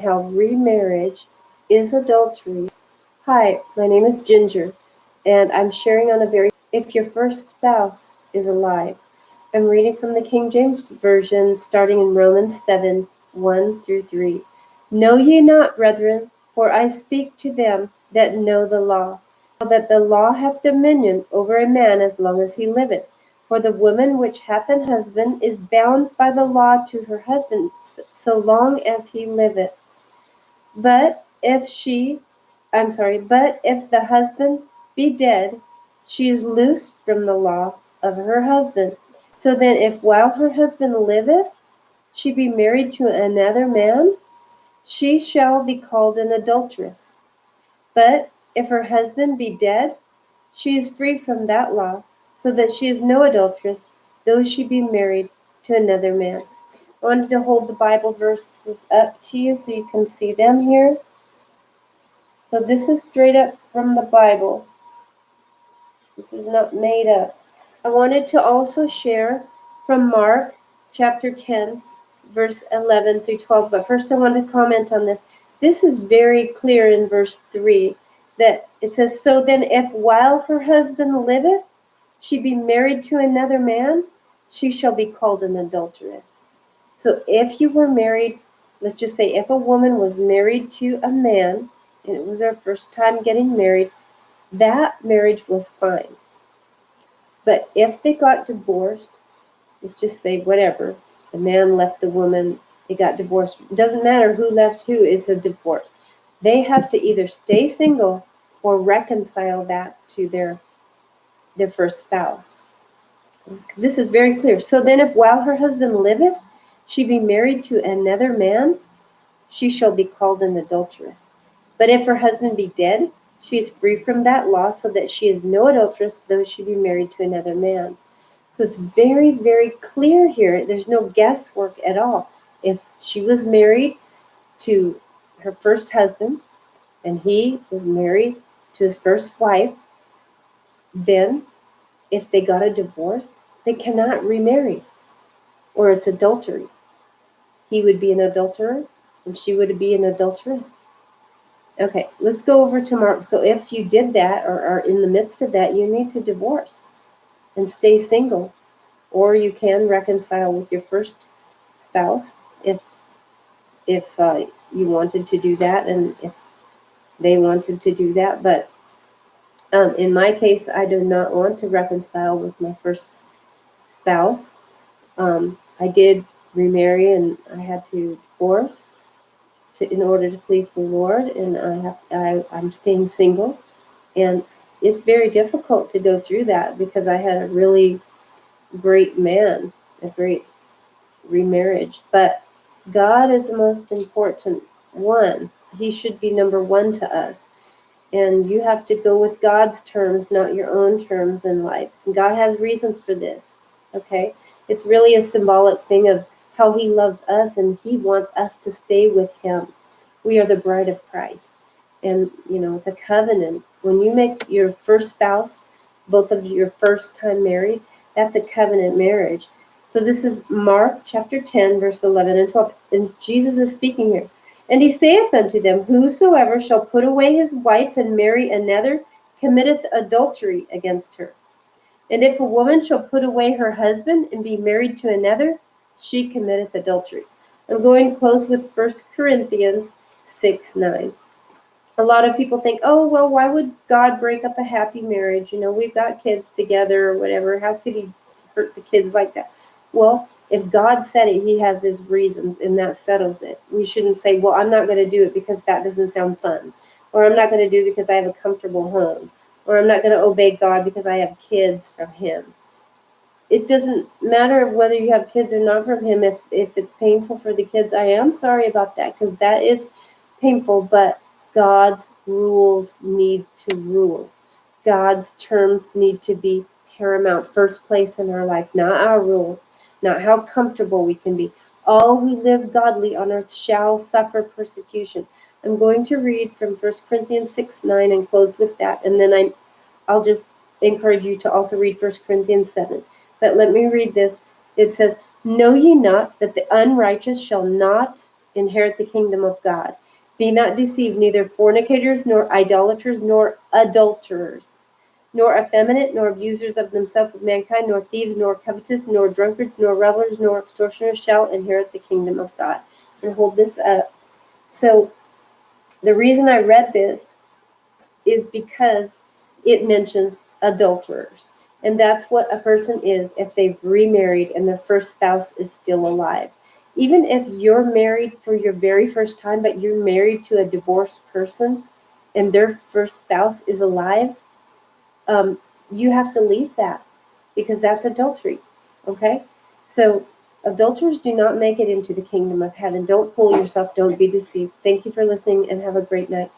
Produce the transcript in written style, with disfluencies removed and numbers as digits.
how remarriage is adultery. Hi, my name is Ginger, and I'm sharing on a very if your first spouse is alive. I'm reading from the King James Version, starting in Romans 7 1 through 3. Know ye not, brethren, for I speak to them that know the law, that the law hath dominion over a man as long as he liveth. For the woman which hath an husband is bound by the law to her husband so long as he liveth. But if the husband be dead, she is loosed from the law of her husband. So then, if while her husband liveth, she be married to another man, she shall be called an adulteress. But if her husband be dead, she is free from that law, so that she is no adulteress, though she be married to another man. I wanted to hold the Bible verses up to you so you can see them here. So this is straight up from the Bible. This is not made up. I wanted to also share from Mark chapter 10, verse 11 through 12. But first I want to comment on this. This is very clear in verse 3 that it says, So then if while her husband liveth, she be married to another man, she shall be called an adulteress. So if you were married, let's just say if a woman was married to a man, and it was their first time getting married, that marriage was fine. But if they got divorced, let's just say whatever, the man left the woman, they got divorced. It doesn't matter who left who, it's a divorce. They have to either stay single or reconcile that to their first spouse. This is very clear. So then if while her husband liveth, she be married to another man, she shall be called an adulteress. But if her husband be dead, she is free from that law, so that she is no adulteress, though she be married to another man. So it's very, very clear here. There's no guesswork at all. If she was married to her first husband and he was married to his first wife, then if they got a divorce, they cannot remarry, or it's adultery. He would be an adulterer and she would be an adulteress. Okay, let's go over to Mark. So if you did that or are in the midst of that, you need to divorce and stay single. Or you can reconcile with your first spouse if you wanted to do that and if they wanted to do that. But in my case, I do not want to reconcile with my first spouse. I did remarry and I had to divorce in order to please the Lord, and I'm staying single, and it's very difficult to go through that because I had a really great man, a great remarriage. But God is the most important one. He should be number one to us. And you have to go with God's terms, not your own terms in life. And God has reasons for this, okay? It's really a symbolic thing of how he loves us, and he wants us to stay with him. We are the bride of Christ. And, it's a covenant. When you make your first spouse, both of you your first time married, that's a covenant marriage. So this is Mark chapter 10, verse 11 and 12. And Jesus is speaking here. And he saith unto them, Whosoever shall put away his wife and marry another committeth adultery against her. And if a woman shall put away her husband and be married to another, she committeth adultery. I'm going to close with 1 Corinthians 6:9. A lot of people think, oh, well, why would God break up a happy marriage? We've got kids together or whatever. How could he hurt the kids like that? Well, if God said it, he has his reasons, and that settles it. We shouldn't say, well, I'm not going to do it because that doesn't sound fun, or I'm not going to do it because I have a comfortable home, or I'm not going to obey God because I have kids from him. It doesn't matter whether you have kids or not from him. If it's painful for the kids, I am sorry about that, because that is painful, but God's rules need to rule. God's terms need to be paramount, first place in our life, not our rules, not how comfortable we can be. All who live godly on earth shall suffer persecution. I'm going to read from 1 Corinthians 6:9 and close with that, and then I'll just encourage you to also read 1 Corinthians 7. But let me read this. It says, Know ye not that the unrighteous shall not inherit the kingdom of God. Be not deceived, neither fornicators, nor idolaters, nor adulterers, nor effeminate, nor abusers of themselves with mankind, nor thieves, nor covetous, nor drunkards, nor revelers, nor extortioners shall inherit the kingdom of God. And hold this up. So the reason I read this is because it mentions adulterers. And that's what a person is if they've remarried and their first spouse is still alive. Even if you're married for your very first time, but you're married to a divorced person and their first spouse is alive, you have to leave that because that's adultery. Okay? So adulterers do not make it into the kingdom of heaven. Don't fool yourself. Don't be deceived. Thank you for listening and have a great night.